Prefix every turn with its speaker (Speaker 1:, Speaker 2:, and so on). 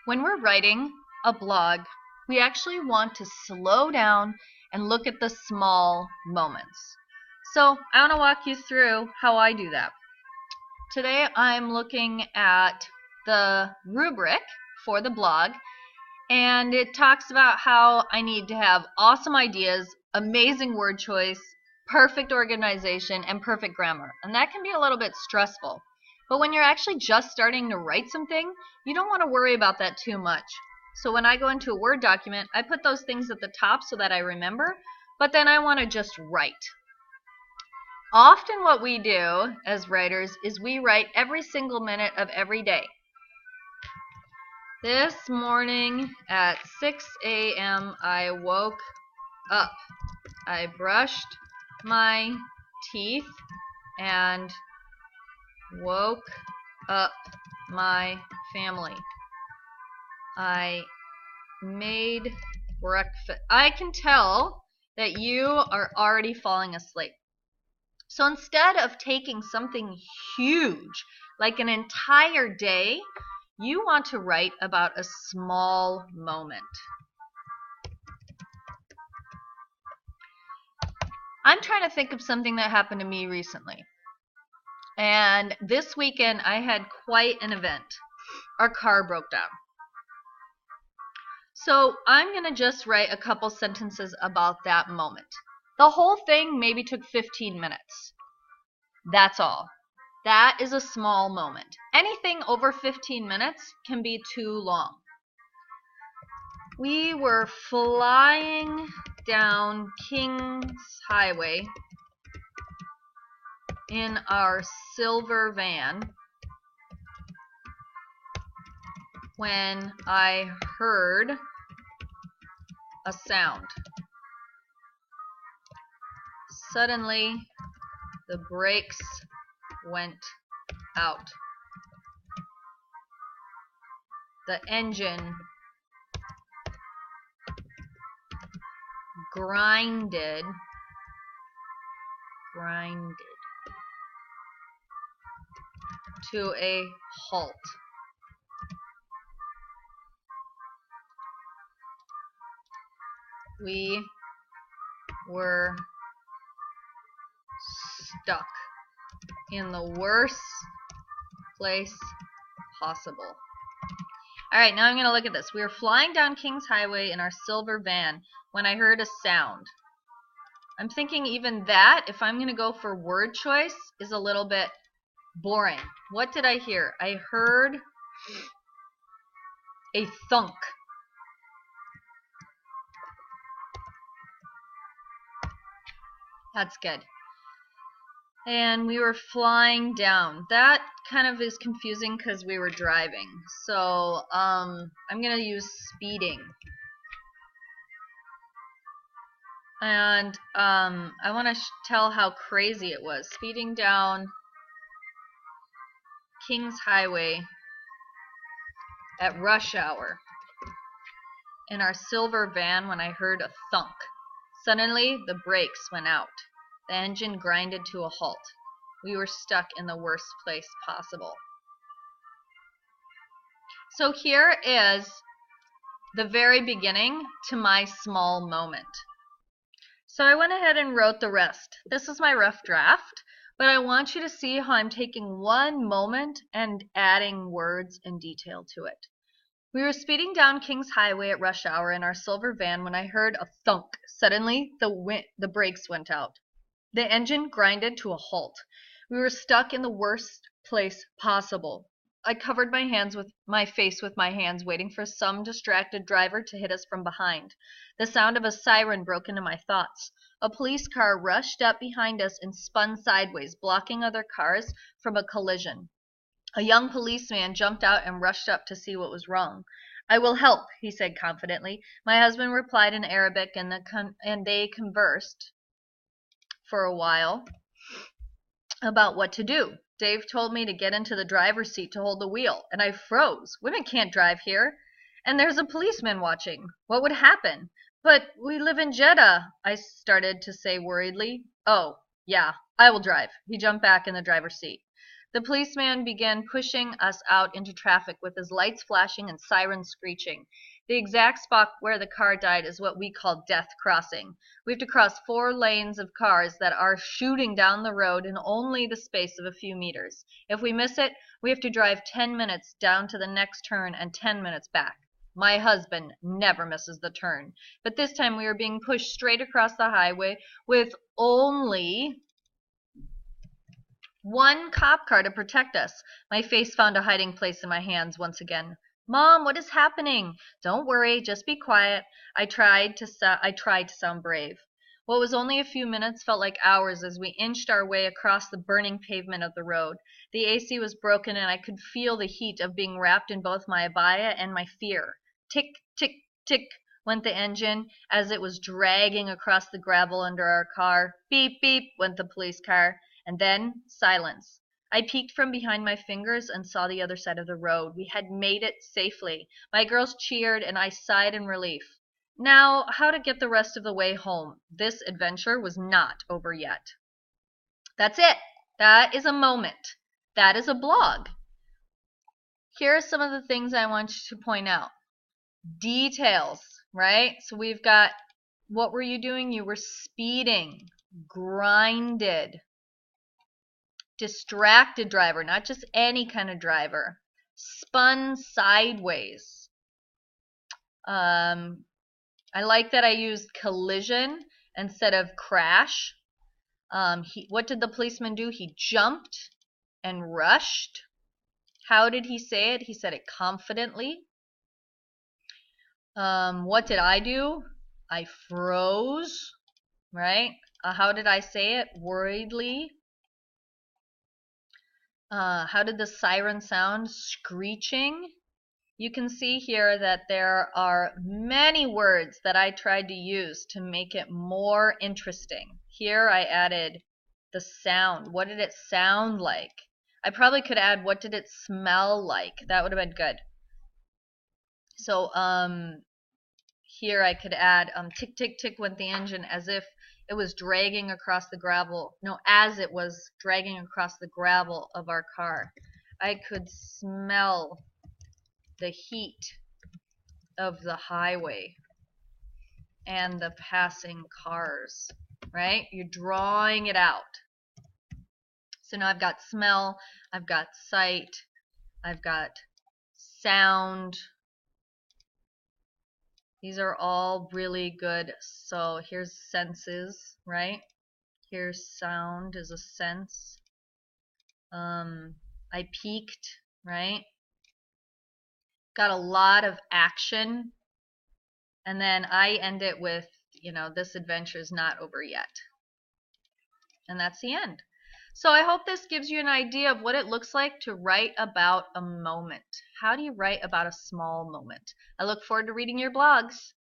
Speaker 1: When we're writing a blog, we actually want to slow down and look at the small moments. So I want to walk you through how I do that. Today I'm looking at the rubric for the blog, and it talks about how I need to have awesome ideas, amazing word choice, perfect organization, and perfect grammar. And that can be a little bit stressful. But when you're actually just starting to write something, you don't want to worry about that too much. So when I go into a Word document, I put those things at the top so that I remember, but then I want to just write. Often what we do as writers is we write every single minute of every day. This morning at 6 a.m. I woke up. I brushed my teeth and woke up my family. I made breakfast. I can tell that you are already falling asleep. So instead of taking something huge, like an entire day, you want to write about a small moment. I'm trying to think of something that happened to me recently. And this weekend I had quite an event. Our car broke down. So I'm going to just write a couple sentences about that moment. The whole thing maybe took 15 minutes. That's all. That is a small moment. Anything over 15 minutes can be too long. We were flying down Kings Highway in our silver van when I heard a sound. Suddenly, the brakes went out. The engine grinded to a halt. We were stuck in the worst place possible. Alright, now I'm going to look at this. We were flying down Kings Highway in our silver van when I heard a sound. I'm thinking even that, if I'm going to go for word choice, is a little bit boring. What did I hear? I heard a thunk. That's good. And we were flying down. That kind of is confusing because we were driving. So I'm going to use speeding. And I want to tell how crazy it was. Speeding down Kings Highway at rush hour in our silver van when I heard a thunk. Suddenly, the brakes went out. The engine grinded to a halt. We were stuck in the worst place possible. So here is the very beginning to my small moment. So I went ahead and wrote the rest. This is my rough draft, but I want you to see how I'm taking one moment and adding words and detail to it. We were speeding down Kings Highway at rush hour in our silver van when I heard a thunk. Suddenly, the brakes went out. The engine grinded to a halt. We were stuck in the worst place possible. I covered my face with my hands, waiting for some distracted driver to hit us from behind. The sound of a siren broke into my thoughts. A police car rushed up behind us and spun sideways, blocking other cars from a collision. A young policeman jumped out and rushed up to see what was wrong. "I will help," he said confidently. My husband replied in Arabic, and they conversed for a while about what to do. Dave told me to get into the driver's seat to hold the wheel, and I froze. Women can't drive here. And there's a policeman watching. What would happen? But we live in Jeddah, I started to say worriedly. Oh, yeah, I will drive. He jumped back in the driver's seat. The policeman began pushing us out into traffic with his lights flashing and sirens screeching. The exact spot where the car died is what we call Death Crossing. We have to cross 4 lanes of cars that are shooting down the road in only the space of a few meters. If we miss it, we have to drive 10 minutes down to the next turn and 10 minutes back. My husband never misses the turn, but this time we were being pushed straight across the highway with only one cop car to protect us. My face found a hiding place in my hands once again. Mom, what is happening? Don't worry, just be quiet. I tried to sound brave. What was only a few minutes felt like hours as we inched our way across the burning pavement of the road. The AC was broken and I could feel the heat of being wrapped in both my abaya and my fear. Tick, tick, tick went the engine as it was dragging across the gravel under our car. Beep, beep went the police car. And then silence. I peeked from behind my fingers and saw the other side of the road. We had made it safely. My girls cheered and I sighed in relief. Now, how to get the rest of the way home. This adventure was not over yet. That's it. That is a moment. That is a blog. Here are some of the things I want you to point out. Details, right? So we've got, what were you doing? You were speeding, grinded. Distracted driver, not just any kind of driver. Spun sideways. I like that I used collision instead of crash. What did the policeman do? He jumped and rushed. How did he say it? He said it confidently. What did I do? I froze, right? How did I say it? Worriedly. How did the siren sound? Screeching. You can see here that there are many words that I tried to use to make it more interesting. Here I added the sound. What did it sound like? I probably could add what did it smell like. That would have been good. So here I could add tick, tick, tick went the engine as if it was dragging across the gravel. No, as it was dragging across the gravel of our car. I could smell the heat of the highway and the passing cars, right? You're drawing it out. So now I've got smell, I've got sight, I've got sound. These are all really good. So here's senses, right? Here's sound is a sense. I peeked, right? Got a lot of action. And then I end it with, this adventure is not over yet. And that's the end. So I hope this gives you an idea of what it looks like to write about a moment. How do you write about a small moment? I look forward to reading your blogs.